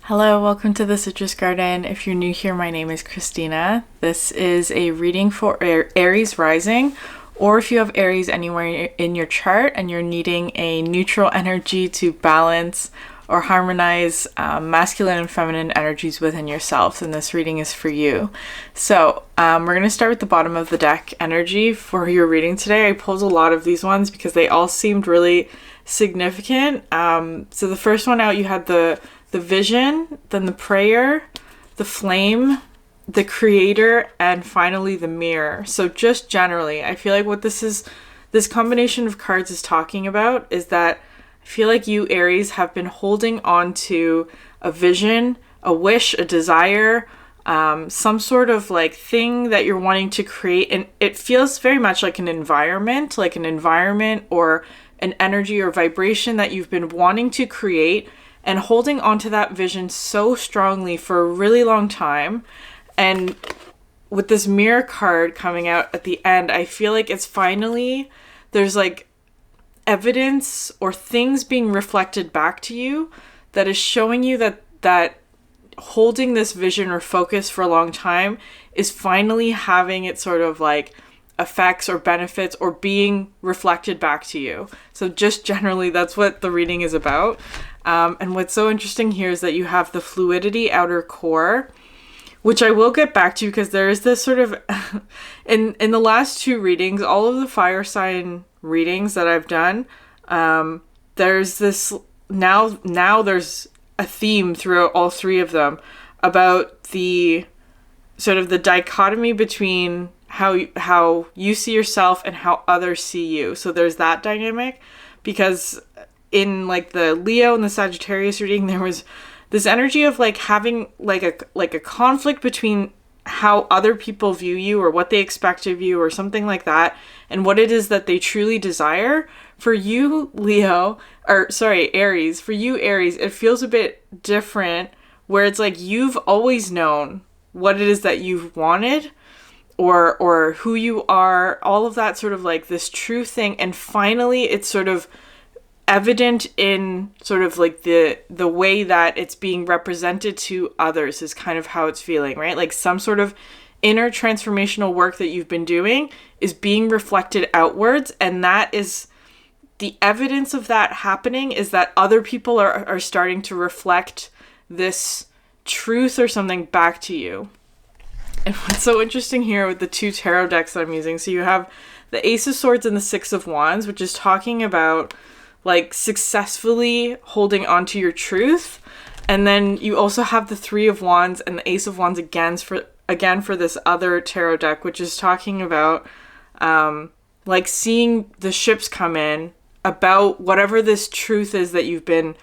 Hello, welcome to the Citrus Garden. If you're new here, my name is Christina. This is a reading for Aries rising, or if you have Aries anywhere in your chart and you're needing a neutral energy to balance or harmonize masculine and feminine energies within yourself, then this reading is for you. So we're going to start with the bottom of the deck energy for your reading today. I pulled a lot of these ones because they all seemed really significant. So the first one out, you had the vision, then the prayer, the flame, the creator, and finally the mirror. So just generally, I feel like what this combination of cards is talking about is that I feel like you, Aries, have been holding on to a vision, a wish, a desire, some sort of like thing that you're wanting to create. And it feels very much like an environment or an energy or vibration that you've been wanting to create and holding onto that vision so strongly for a really long time. And with this mirror card coming out at the end, I feel like it's finally, there's like evidence or things being reflected back to you that is showing you that holding this vision or focus for a long time is finally having it sort of like effects or benefits or being reflected back to you. So just generally, that's what the reading is about. And what's so interesting here is that you have the fluidity outer core, which I will get back to because there is this sort of, in the last two readings, all of the fire sign readings that I've done, there's this, now there's a theme throughout all three of them about the sort of the dichotomy between how you see yourself and how others see you. So there's that dynamic, because in like the Leo and the Sagittarius reading, there was this energy of like having like a conflict between how other people view you or what they expect of you or something like that, and what it is that they truly desire. For you, Aries, it feels a bit different, where it's like you've always known what it is that you've wanted, or who you are, all of that sort of like this true thing. And finally, it's sort of evident in sort of like the way that it's being represented to others is kind of how it's feeling, right? Like some sort of inner transformational work that you've been doing is being reflected outwards. And that is the evidence of that happening, is that other people are starting to reflect this truth or something back to you. And what's so interesting here with the two tarot decks that I'm using, so you have the Ace of Swords and the Six of Wands, which is talking about like successfully holding onto your truth. And then you also have the Three of Wands and the Ace of Wands again for this other tarot deck, which is talking about like seeing the ships come in about whatever this truth is that you've been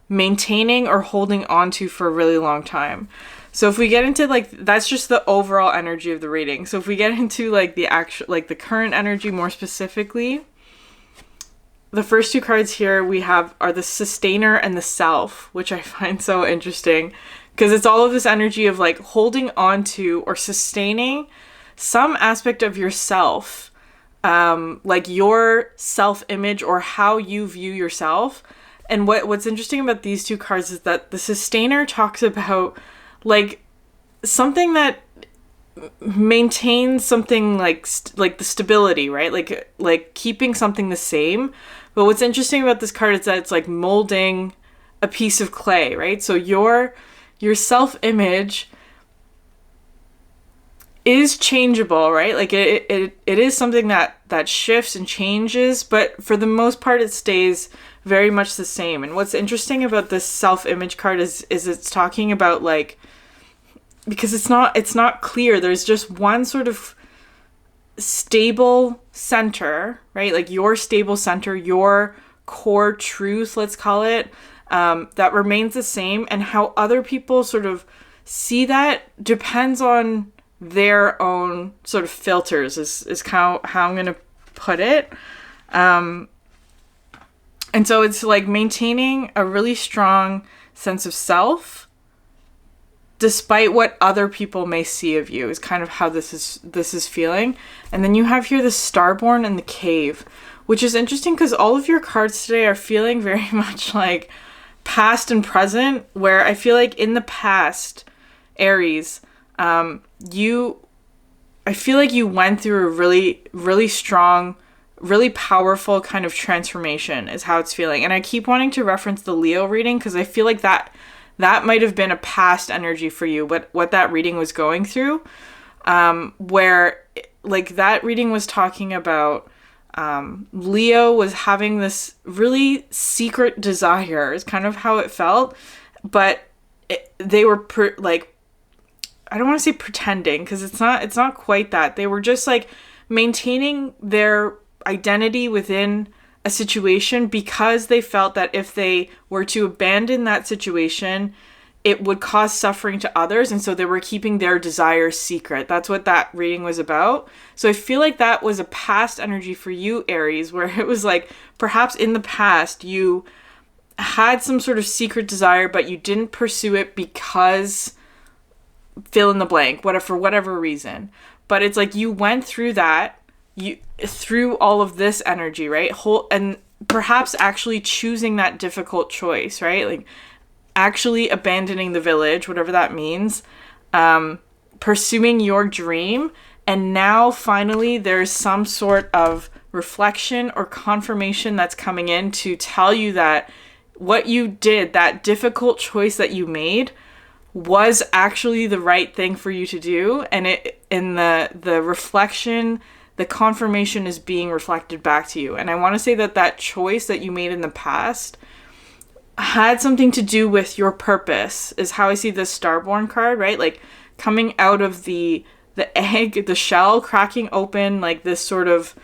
maintaining or holding onto for a really long time. So if we get into like, that's just the overall energy of the reading. So if we get into like the actual, like the current energy more specifically, the first two cards here we have are the Sustainer and the Self, which I find so interesting because it's all of this energy of like holding on to or sustaining some aspect of yourself, like your self-image or how you view yourself. And what's interesting about these two cards is that the Sustainer talks about like something that maintains something like the stability, right? Like keeping something the same. But what's interesting about this card is that it's like molding a piece of clay, right? So your self-image is changeable, right? Like it is something that shifts and changes, but for the most part it stays very much the same. And what's interesting about this self-image card is it's talking about like, because it's not clear, there's just one sort of stable center, right? Like your stable center, your core truth, let's call it, that remains the same. And how other people sort of see that depends on their own sort of filters is how I'm going to put it. And so it's like maintaining a really strong sense of self despite what other people may see of you is kind of how this is feeling. And then you have here the Starborn and the Cave, which is interesting because all of your cards today are feeling very much like past and present, where I feel like in the past, Aries, I feel like you went through a really, really strong, really powerful kind of transformation is how it's feeling. And I keep wanting to reference the Leo reading because I feel like that might have been a past energy for you, what that reading was going through, where like that reading was talking about Leo was having this really secret desire is kind of how it felt, but they were I don't want to say pretending because it's not quite that. They were just like maintaining their identity within a situation because they felt that if they were to abandon that situation, it would cause suffering to others. And so they were keeping their desires secret. That's what that reading was about. So I feel like that was a past energy for you, Aries, where it was like perhaps in the past you had some sort of secret desire, but you didn't pursue it because fill in the blank, for whatever reason. But it's like you went through that, through all of this energy, right? And perhaps actually choosing that difficult choice, right? Like actually abandoning the village, whatever that means, pursuing your dream. And now finally there's some sort of reflection or confirmation that's coming in to tell you that what you did, that difficult choice that you made, was actually the right thing for you to do. And the reflection, the confirmation is being reflected back to you. And I want to say that choice that you made in the past had something to do with your purpose, is how I see the Starborn card, right? Like coming out of the egg, the shell, cracking open, like this sort of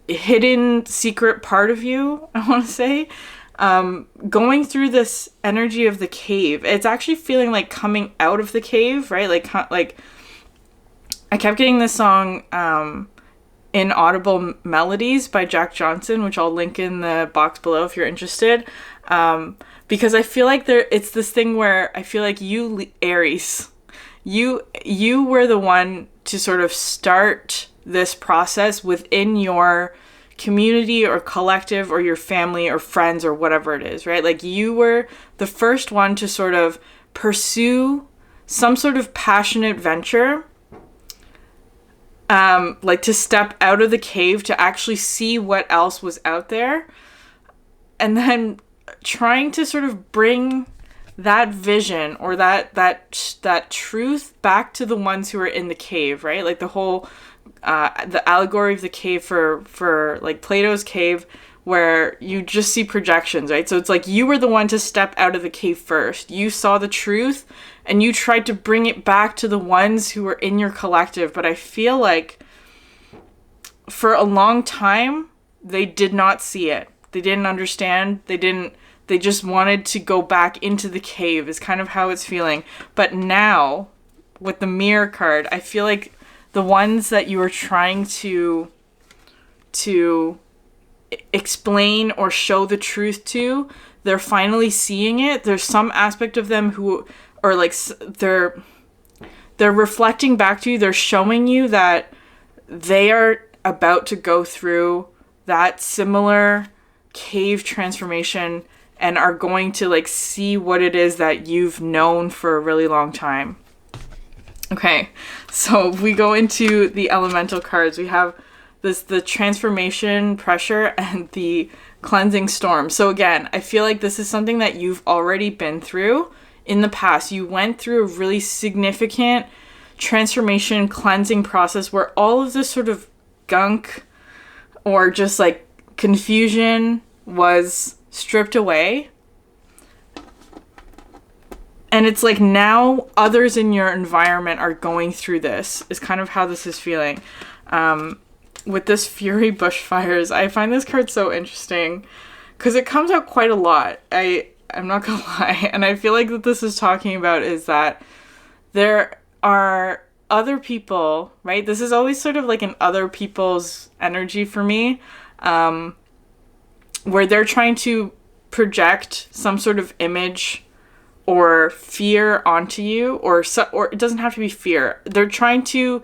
hidden secret part of you, I want to say, going through this energy of the cave. It's actually feeling like coming out of the cave, right? Like I kept getting this song, Inaudible Melodies by Jack Johnson, which I'll link in the box below if you're interested. Because I feel like it's this thing where I feel like you, Aries, you were the one to sort of start this process within your community or collective or your family or friends or whatever it is, right? Like you were the first one to sort of pursue some sort of passionate venture, like to step out of the cave to actually see what else was out there, and then trying to sort of bring that vision or that truth back to the ones who are in the cave, right? Like the whole the allegory of the cave for like Plato's cave, where you just see projections, right? So it's like you were the one to step out of the cave first. You saw the truth and you tried to bring it back to the ones who were in your collective. But I feel like for a long time, they did not see it. They didn't understand. They just wanted to go back into the cave is kind of how it's feeling. But now with the Mirror card, I feel like the ones that you were trying to explain or show the truth to, they're finally seeing it. There's some aspect of them who are like, they're reflecting back to you. They're showing you that they are about to go through that similar cave transformation and are going to like see what it is that you've known for a really long time. Okay, so we go into the elemental cards. We have the transformation pressure and the cleansing storm. So again, I feel like this is something that you've already been through in the past. You went through a really significant transformation cleansing process where all of this sort of gunk or just like confusion was stripped away. And it's like now others in your environment are going through this, is kind of how this is feeling. With this Fury Bushfires, I find this card so interesting because it comes out quite a lot. I'm not gonna lie. And I feel like what this is talking about is that there are other people, right? This is always sort of like an other people's energy for me, where they're trying to project some sort of image or fear onto you, or it doesn't have to be fear. They're trying to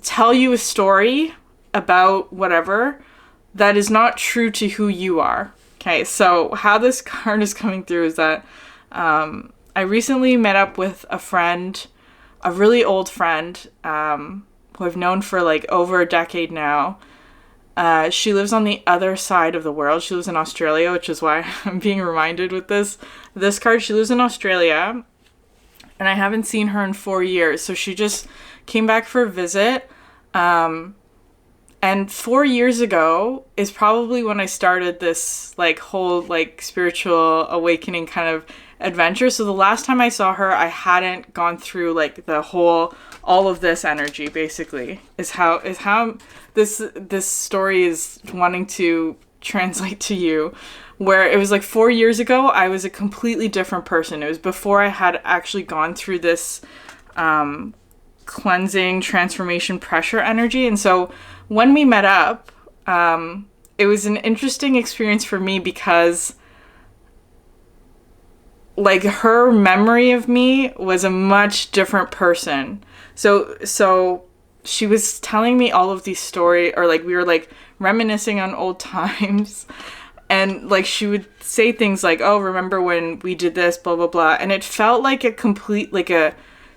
tell you a story about whatever that is not true to who you are. Okay, so how this card is coming through is that I recently met up with a friend, a really old friend, who I've known for like over a decade now. She lives on the other side of the world. She lives in Australia, which is why I'm being reminded with this card. She lives in Australia, and I haven't seen her in 4 years. So she just came back for a visit. And 4 years ago is probably when I started this like whole like spiritual awakening kind of adventure. So the last time I saw her, I hadn't gone through like all of this energy, basically, is how this story is wanting to translate to you, where it was like 4 years ago, I was a completely different person. It was before I had actually gone through this cleansing, transformation, pressure energy. And so when we met up, it was an interesting experience for me because like her memory of me was a much different person. So she was telling me all of these stories, or like we were like reminiscing on old times, and like she would say things like, oh, remember when we did this, blah blah blah. And it felt like a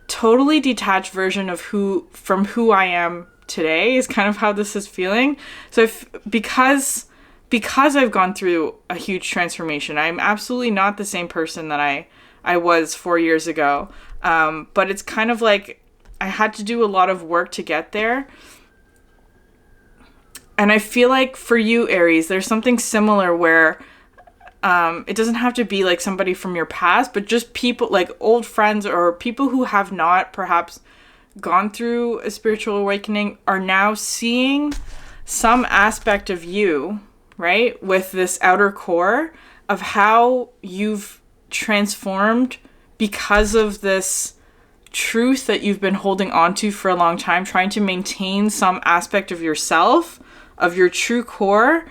totally detached version of who I am today, is kind of how this is feeling. So because I've gone through a huge transformation, I'm absolutely not the same person that I was 4 years ago. But it's kind of like I had to do a lot of work to get there. And I feel like for you, Aries, there's something similar where it doesn't have to be like somebody from your past, but just people like old friends or people who have not perhaps gone through a spiritual awakening are now seeing some aspect of you, right, with this outer core of how you've transformed because of this truth that you've been holding on to for a long time, trying to maintain some aspect of yourself, of your true core,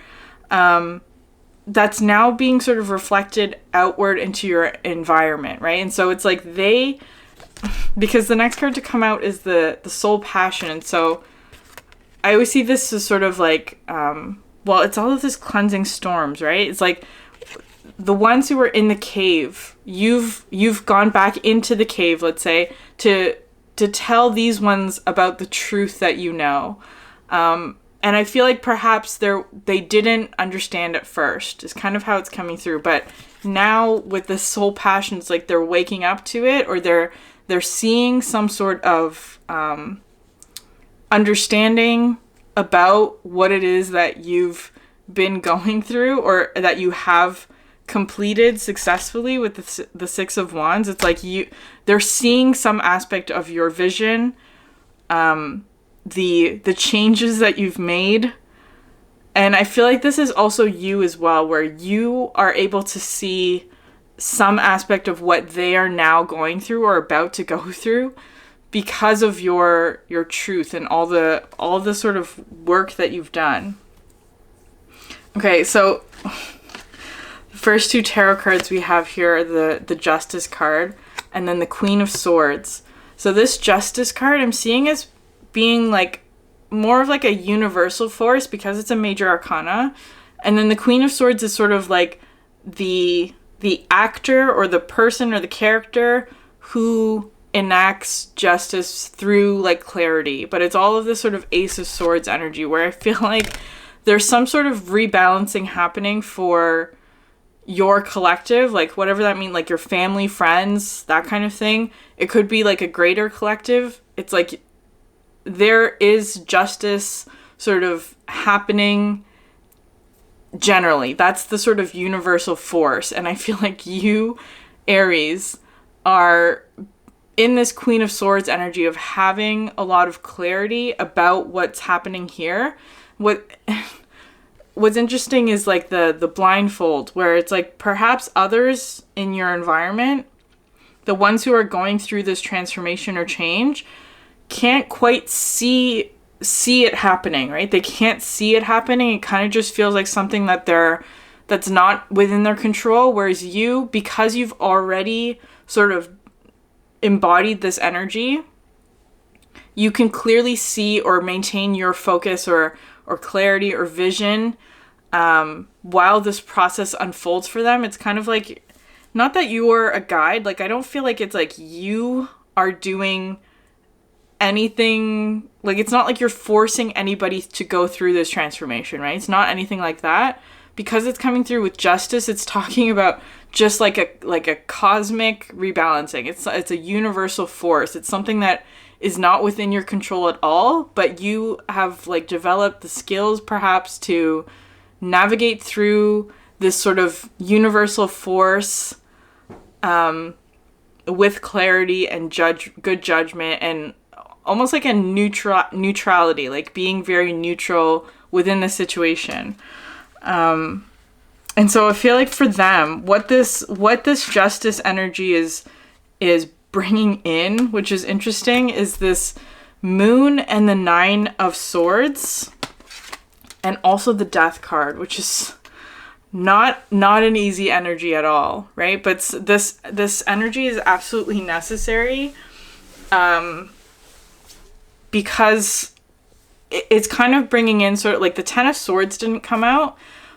that's now being sort of reflected outward into your environment, right? And so it's like because the next card to come out is the soul passion. And so I always see this as sort of like, it's all of this cleansing storms, right? It's like the ones who were in the cave, you've gone back into the cave, let's say, to tell these ones about the truth that you know. And I feel like perhaps they didn't understand at first, is kind of how it's coming through. But now with the soul passion, it's like they're waking up to it, or they're seeing some sort of understanding about what it is that you've been going through, or that you have completed successfully with the Six of Wands. It's like they're seeing some aspect of your vision, the changes that you've made. And I feel like this is also you as well, where you are able to see some aspect of what they are now going through or about to go through because of your truth and all the sort of work that you've done. Okay, so the first two tarot cards we have here are the Justice card and then the Queen of Swords. So this Justice card I'm seeing as being like more of like a universal force because it's a major arcana. And then the Queen of Swords is sort of like the actor or the person or the character who enacts justice through like clarity. But it's all of this sort of Ace of Swords energy where I feel like there's some sort of rebalancing happening for your collective, like whatever that means, like your family, friends, that kind of thing. It could be like a greater collective. It's like there is justice sort of happening generally. That's the sort of universal force. And I feel like you, Aries, are in this Queen of Swords energy of having a lot of clarity about what's happening here. What's interesting is like the blindfold, where it's like perhaps others in your environment, the ones who are going through this transformation or change, can't quite see it happening, right? They can't see it happening. It kind of just feels like something that's not within their control. Whereas you, because you've already sort of embodied this energy, you can clearly see or maintain your focus or clarity or vision while this process unfolds for them. It's kind of like, not that you are a guide, like I don't feel like it's like you are doing anything, like it's not like you're forcing anybody to go through this transformation, right? It's not anything like that. Because it's coming through with justice, it's talking about just like a cosmic rebalancing. It's a universal force. It's something that is not within your control at all, but you have like developed the skills perhaps to navigate through this sort of universal force with clarity and good judgment, and almost like a neutrality, like being very neutral within the situation. And so I feel like for them, what this justice energy is bringing in, which is interesting, is this moon and the 9 of swords, and also the death card, which is not an easy energy at all, right? But this energy is absolutely necessary, because it's kind of bringing in sort of like the 10 of swords didn't come out,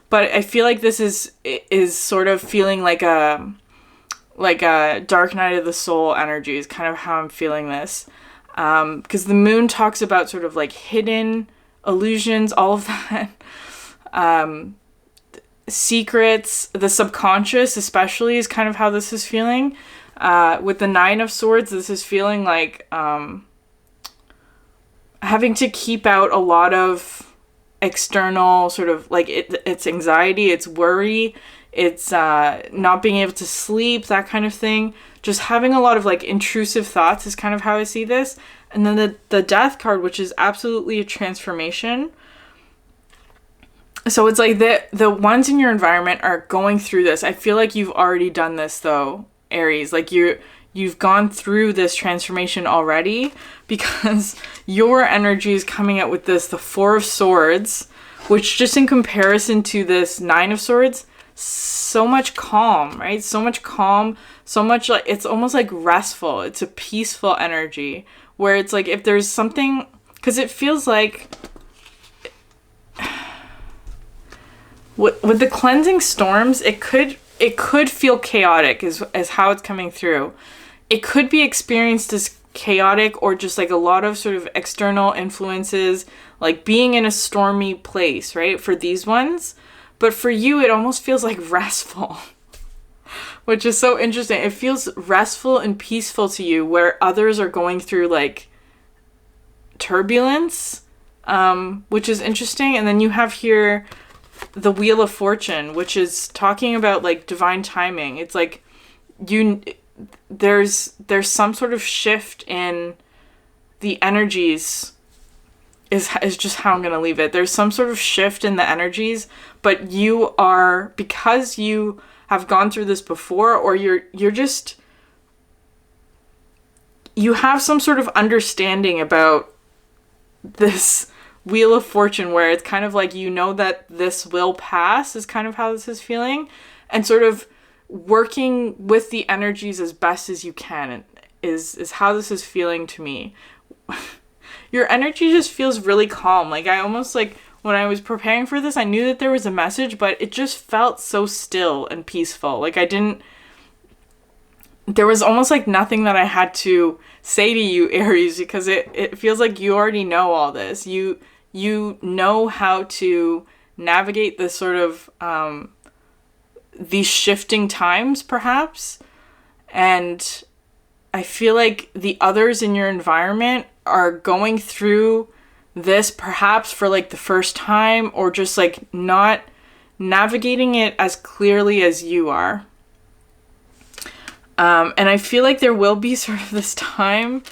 but I feel like this is sort of feeling like a dark night of the soul energy is kind of how I'm feeling this. Because the moon talks about sort of like hidden illusions, all of that. Secrets, the subconscious especially is kind of how this is feeling. With the 9 of swords, this is feeling like having to keep out a lot of external sort of like it's anxiety, it's worry, it's not being able to sleep, that kind of thing. Just having a lot of like intrusive thoughts is kind of how I see this. And then the death card, which is absolutely a transformation. So it's like the ones in your environment are going through this. I feel like you've already done this though, Aries. Like you've gone through this transformation already, because your energy is coming out with the 4 of swords, which just in comparison to this 9 of swords, so much calm, right? So much calm, so much like, it's almost like restful. It's a peaceful energy where it's like, if there's something, because it feels like with the cleansing storms, it could feel chaotic as how it's coming through. It could be experienced as chaotic, or just like a lot of sort of external influences, like being in a stormy place, right? For these ones. But for you, it almost feels like restful, which is so interesting. It feels restful and peaceful to you, where others are going through like turbulence, which is interesting. And then you have here the Wheel of Fortune, which is talking about like divine timing. It's like there's some sort of shift in the energies is just how I'm going to leave it. There's some sort of shift in the energies, but you are, because you have gone through this before, or you have some sort of understanding about this Wheel of Fortune, where it's kind of like, you know that this will pass, is kind of how this is feeling, and sort of working with the energies as best as you can is how this is feeling to me. Your energy just feels really calm. Like I almost like, when I was preparing for this, I knew that there was a message, but it just felt so still and peaceful. Like there was almost like nothing that I had to say to you, Aries, because it feels like you already know all this. You know how to navigate this sort of these shifting times, perhaps. And I feel like the others in your environment are going through this perhaps for like the first time, or just like not navigating it as clearly as you are. And I feel like there will be sort of this time,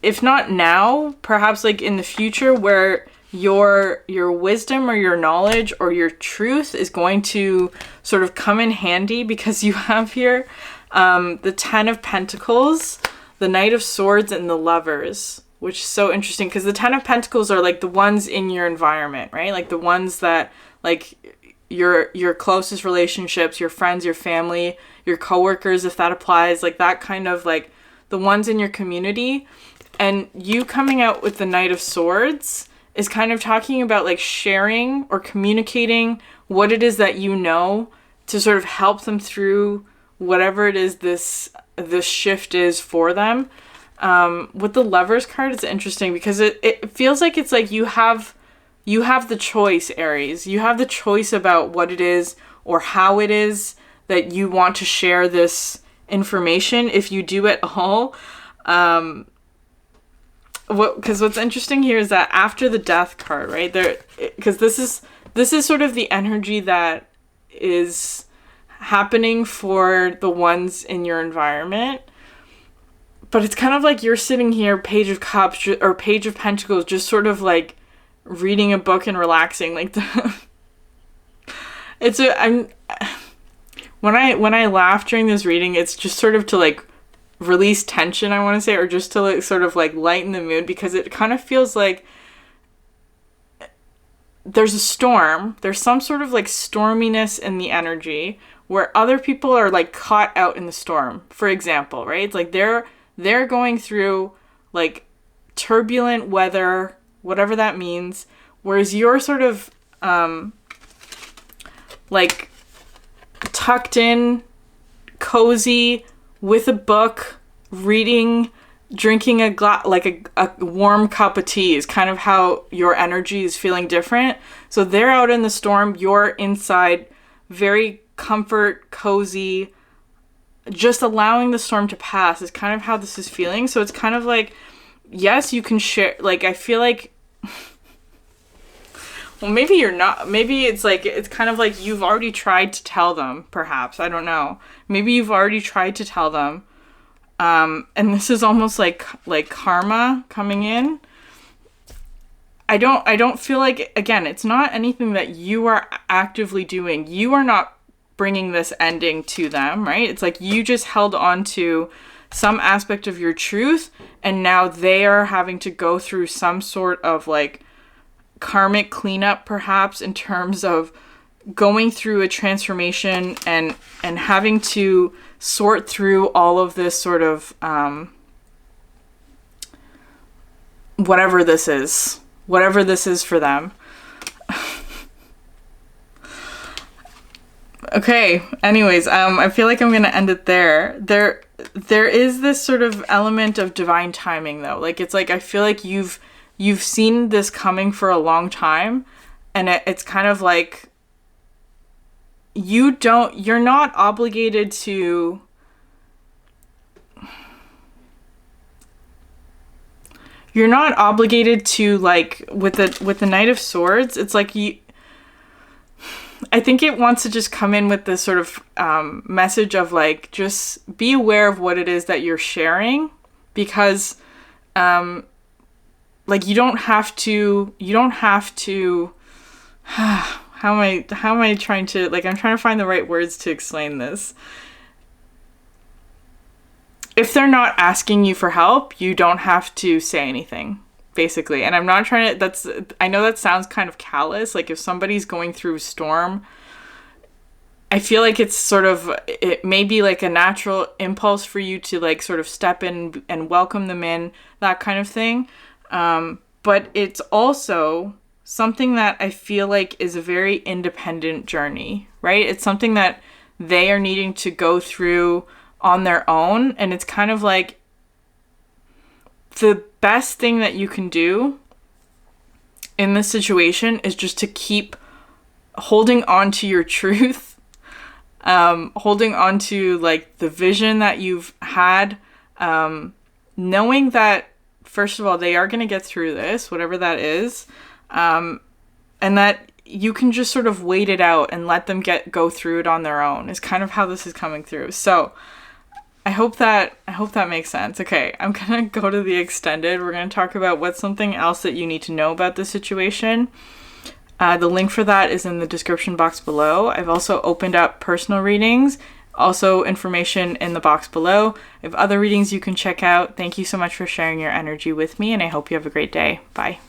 if not now, perhaps like in the future, where your wisdom or your knowledge or your truth is going to sort of come in handy, because you have here the 10 of Pentacles, the Knight of Swords, and the Lovers, which is so interesting, because the 10 of Pentacles are like the ones in your environment, right? Like the ones that like your closest relationships, your friends, your family, your coworkers, if that applies, like that kind of like the ones in your community. And you coming out with the Knight of Swords is kind of talking about like sharing or communicating what it is that you know to sort of help them through whatever it is this shift is for them. With the Lovers card, it's interesting because it feels like it's like you have the choice, Aries. You have the choice about what it is or how it is that you want to share this information, if you do at all. Because what's interesting here is that after the Death card, right there, because this is sort of the energy that is happening for the ones in your environment. But it's kind of like you're sitting here, Page of Cups or Page of Pentacles, just sort of like reading a book and relaxing. Like when I laugh during this reading, it's just sort of to like release tension, I want to say, or just to like sort of like lighten the mood, because it kind of feels like there's a storm. There's some sort of like storminess in the energy where other people are like caught out in the storm, for example, right? It's like they're going through like turbulent weather, whatever that means, whereas you're sort of like tucked in, cozy, with a book, reading, drinking a warm cup of tea is kind of how your energy is feeling different. So they're out in the storm, you're inside, very comfort, cozy, just allowing the storm to pass is kind of how this is feeling. So it's kind of like, yes, you can share, like, I feel like, well, maybe you're not, maybe it's like, it's kind of like you've already tried to tell them, perhaps, I don't know. Maybe you've already tried to tell them, and this is almost like karma coming in. I don't feel like, again, it's not anything that you are actively doing. You are not bringing this ending to them, right? It's like you just held on to some aspect of your truth, and now they are having to go through some sort of like karmic cleanup, perhaps, in terms of going through a transformation and having to sort through all of this sort of whatever this is for them. Okay, anyways, I feel like I'm gonna end it there. There is this sort of element of divine timing, though. Like, it's like I feel like you've seen this coming for a long time, and it's kind of like you're not obligated to like with the Knight of Swords. It's like I think it wants to just come in with this sort of message of like, just be aware of what it is that you're sharing, because like you don't have to how am I trying to, like, I'm trying to find the right words to explain this. If they're not asking you for help, you don't have to say anything, basically. And I'm not trying to, I know that sounds kind of callous. Like, if somebody's going through a storm, I feel like it's sort of, it may be like a natural impulse for you to like sort of step in and welcome them in, that kind of thing. But it's also something that I feel like is a very independent journey, right? It's something that they are needing to go through on their own. And it's kind of like the best thing that you can do in this situation is just to keep holding on to your truth, holding on to like the vision that you've had, knowing that, first of all, they are going to get through this, whatever that is. And that you can just sort of wait it out and let them go through it on their own is kind of how this is coming through. So I hope that makes sense. Okay, I'm going to go to the extended. We're going to talk about what's something else that you need to know about the situation. The link for that is in the description box below. I've also opened up personal readings, also information in the box below. I have other readings you can check out. Thank you so much for sharing your energy with me, and I hope you have a great day. Bye.